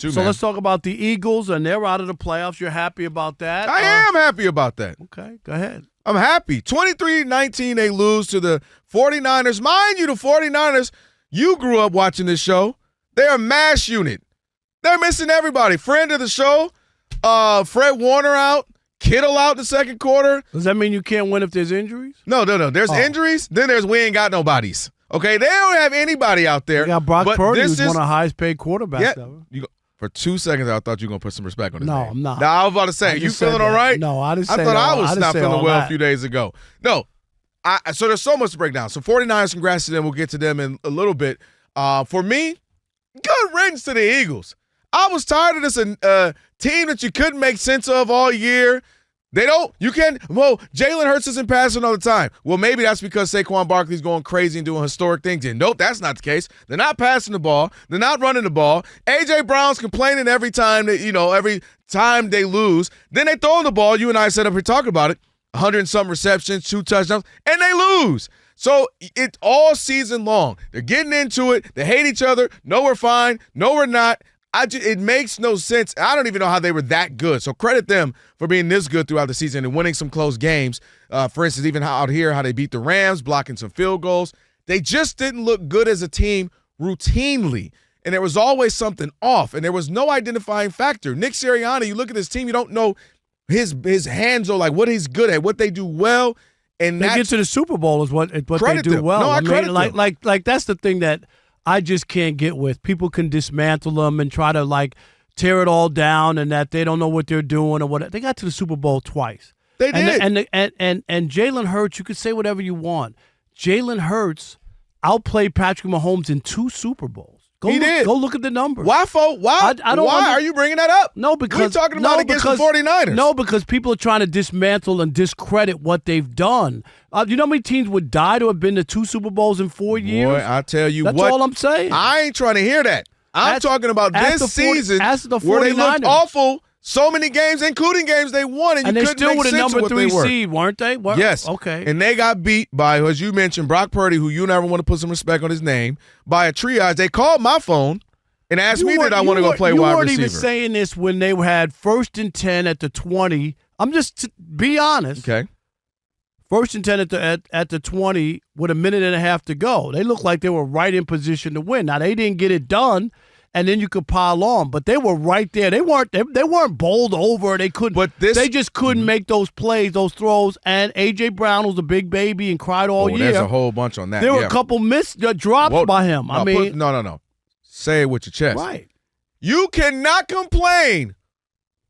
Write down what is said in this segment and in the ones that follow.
So let's talk about the Eagles, and they're out of the playoffs. You're happy about that? I am happy about that. Okay, go ahead. I'm happy. 23-19, they lose to the 49ers. Mind you, the 49ers, you grew up watching this show. They're a mash unit. They're missing everybody. Friend of the show, Fred Warner out, Kittle out in the second quarter. Does that mean you can't win if there's injuries? No. There's injuries. Then there's we ain't got nobodies. Okay, they don't have anybody out there. You got Brock Purdy, who's one of the highest paid quarterbacks ever. For 2 seconds, I thought you were going to put some respect on his name. No, I'm not. Now, I was about to say, you feeling all right? No, I didn't say I that. thought I was not feeling well that. a few days ago. No. So there's so much to break down. So 49ers, congrats to them. We'll get to them in a little bit. For me, good riddance to the Eagles. I was tired of this team that you couldn't make sense of all year. Jalen Hurts isn't passing all the time. Well, maybe that's because Saquon Barkley's going crazy and doing historic things. And nope, that's not the case. They're not passing the ball. They're not running the ball. A.J. Brown's complaining every time every time they lose. Then they throw the ball. You and I said up here talking about it. 100 and some receptions, 2 touchdowns, and they lose. So it's all season long. They're getting into it. They hate each other. No, we're fine. No, we're not. It makes no sense. I don't even know how they were that good. So credit them for being this good throughout the season and winning some close games. For instance, even out here, how they beat the Rams, blocking some field goals. They just didn't look good as a team routinely. And there was always something off. And there was no identifying factor. Nick Sirianni, you look at this team, you don't know his hands are like what he's good at, what they do well. And they get to the Super Bowl is what they do them. well. No, I credit them. Like that's the thing that I just can't get with. People can dismantle them and try to tear it all down, and that they don't know what they're doing or what. They got to the Super Bowl twice. They did. And Jalen Hurts, you could say whatever you want. Jalen Hurts outplayed Patrick Mahomes in 2 Super Bowls. Go look at the numbers. Why are you bringing that up? No, because we're talking about against the 49ers. No, because people are trying to dismantle and discredit what they've done. You know how many teams would die to have been to 2 Super Bowls in 4 years? Boy, I tell you That's all I'm saying. I ain't trying to hear that. I'm talking about this season where they looked 49ers. awful. So many games, including games they won, and they couldn't still make were the sense number of what 3 they were. seed, weren't they? Yes. Okay. And they got beat by, as you mentioned, Brock Purdy, who you never want to put some respect on his name, by a triage. They called my phone and asked me did I want to go play wide receiver. You weren't even saying this when they had 1st and 10 at the 20. I'm just be honest. Okay. 1st and 10 at the 20 with a minute and a half to go. They looked like they were right in position to win. Now they didn't get it done, and then you could pile on, but they were right there. They weren't bowled over. They couldn't. They just couldn't make those plays, those throws. And A.J. Brown was a big baby and cried all year. There's a whole bunch on that. There were a couple missed drops by him. No. Say it with your chest. Right. You cannot complain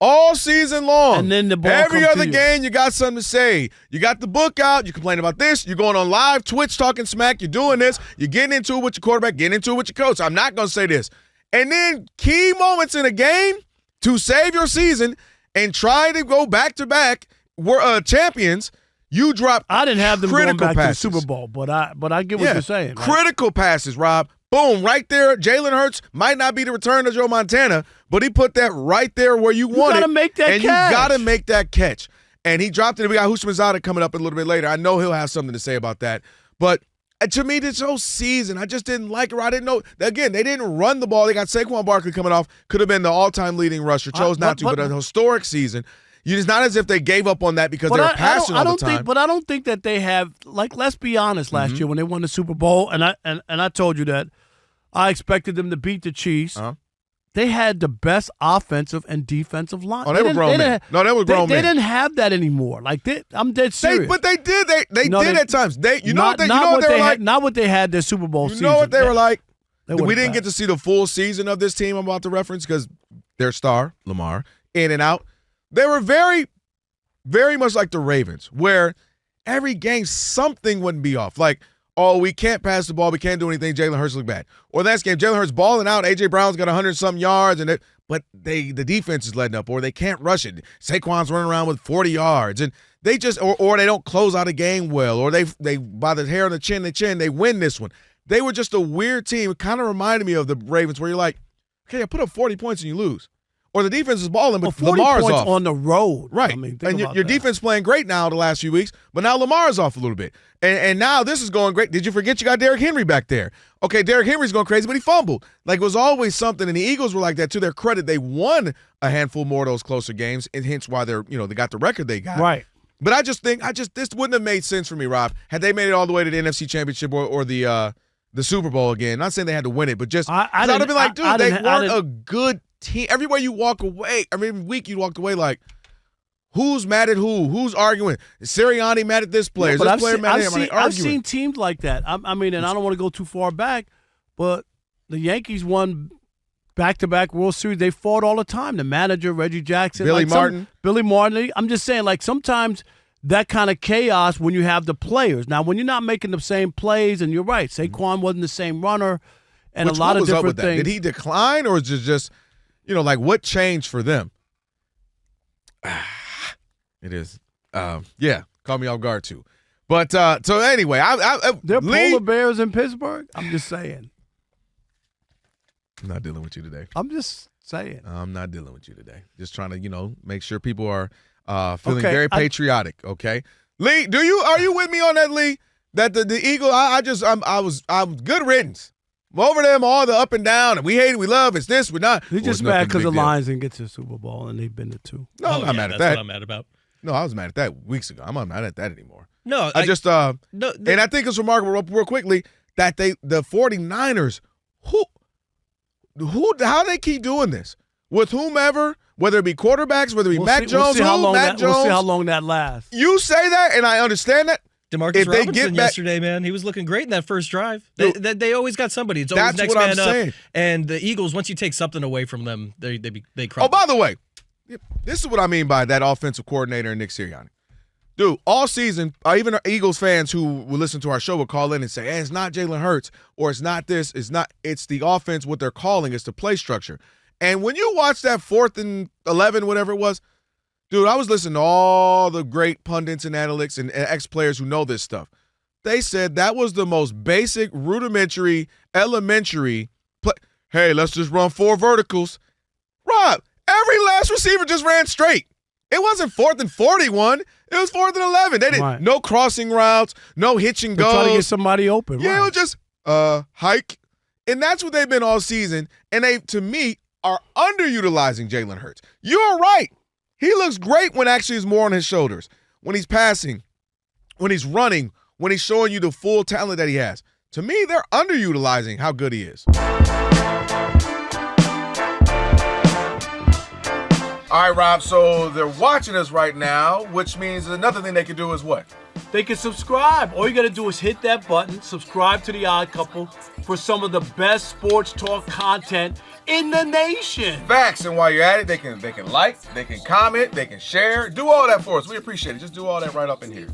all season long. And then the ball every comes other to you. game, you got something to say. You got the book out. You complain about this. You're going on live Twitch talking smack. You're doing this. You're getting into it with your quarterback, getting into it with your coach. I'm not going to say this. And then key moments in a game to save your season and try to go back-to-back champions, you drop I didn't have them going back passes. to the Super Bowl, but I get what you're saying. Right? Critical passes, Rob. Boom, right there. Jalen Hurts might not be the return of Joe Montana, but he put that right there where you want it. You got to make that catch. And you got to make that catch. And he dropped it. We got Houshmandzadeh coming up a little bit later. I know he'll have something to say about that. But to me, this whole season, I just didn't like it. I didn't know. Again, they didn't run the ball. They got Saquon Barkley coming off. Could have been the all-time leading rusher. Chose not to, but a historic season. It's not as if they gave up on that because they were passing all the time. But I don't think that they have, let's be honest, last year when they won the Super Bowl, and I told you that I expected them to beat the Chiefs. Uh-huh. They had the best offensive and defensive line. Oh, they were grown men. No, they were grown men. They didn't have that anymore. I'm dead serious. But they did. They did at times. You know what they were like? Not what they had their Super Bowl season. You know what they were like? We didn't bad. get to see the full season of this team I'm about to reference because their star, Lamar, in and out. They were very, very much like the Ravens, where every game something wouldn't be off. Like, oh, we can't pass the ball, we can't do anything, Jalen Hurts look bad. Or next game, Jalen Hurts balling out, A.J. Brown's got 100-something yards, but the defense is letting up, or they can't rush it. Saquon's running around with 40 yards, and they just or they don't close out a game well, or they by the hair on the chin, they win this one. They were just a weird team. It kind of reminded me of the Ravens, where you're like, okay, I put up 40 points and you lose. or the defense is balling, but well, 40 Lamar's points off. on the road. Right. I mean, think and about your that. defense playing great now the last few weeks, but now Lamar's off a little bit. And now this is going great. Did you forget you got Derrick Henry back there? Okay, Derrick Henry's going crazy, but he fumbled. Like, it was always something, and the Eagles were like that. To their credit, they won a handful more of those closer games, and hence why they got the record they got. Right. But I just think this wouldn't have made sense for me, Rob, had they made it all the way to the NFC Championship or the Super Bowl again. Not saying they had to win it, but just I'd have been like, dude, they weren't a good team. Everywhere you walk away, every week you walked away like, who's mad at who? Who's arguing? Is Sirianni mad at this player? Is this player mad at him? I've seen teams like that. I mean, and I don't want to go too far back, but the Yankees won back-to-back World Series. They fought all the time. The manager, Reggie Jackson. Billy Martin. I'm just saying, like, sometimes that kind of chaos when you have the players. Now, when you're not making the same plays, and you're right, Saquon wasn't the same runner, and a lot of different things. Did he decline, or is it just, like, what changed for them? It is. Yeah, caught me off guard, too. But, so anyway. They're polar bears in Pittsburgh? I'm just saying. I'm not dealing with you today. I'm just saying. I'm not dealing with you today. Just trying to, make sure people are feeling very patriotic. Okay, Lee, are you with me on that, Lee? That the Eagle, I was good riddance. I'm over them all the up and down, and we hate it, we love it's this, we're not. He's just mad because the Lions didn't get to the Super Bowl and they've been to two. No, I'm not mad at that. That's what I'm mad about. No, I was mad at that weeks ago. I'm not mad at that anymore. No, and I think it's remarkable real quickly that the 49ers how they keep doing this with whomever, whether it be quarterbacks, whether it be Mac Jones, We'll see how long that lasts. You say that, and I understand that. DeMarcus Robinson yesterday, man, he was looking great in that first drive. They always got somebody. It's always next man up. Saying. And the Eagles, once you take something away from them, they crumble. Oh, by the way, this is what I mean by that offensive coordinator, Nick Sirianni. Dude, all season, even our Eagles fans who will listen to our show will call in and say, hey, it's not Jalen Hurts, or it's not this, it's the offense, what they're calling, it's the play structure. And when you watch that 4th and 11, whatever it was, dude, I was listening to all the great pundits and analytics and ex-players who know this stuff. They said that was the most basic, rudimentary, elementary play. Hey, let's just run 4 verticals. Rob, every last receiver just ran straight. It wasn't 4th and 41. It was 4th and 11. They didn't no crossing routes, no hitch and goes. Trying to get somebody open. Yeah, it was just hike. And that's what they've been all season. And they, to me, are underutilizing Jalen Hurts. You're right. He looks great when actually it's more on his shoulders. When he's passing, when he's running, when he's showing you the full talent that he has. To me, they're underutilizing how good he is. All right, Rob, so they're watching us right now, which means another thing they can do is what? They can subscribe. All you got to do is hit that button, subscribe to The Odd Couple for some of the best sports talk content in the nation. Facts, and while you're at it, they can like, they can comment, they can share. Do all that for us. We appreciate it. Just do all that right up in here.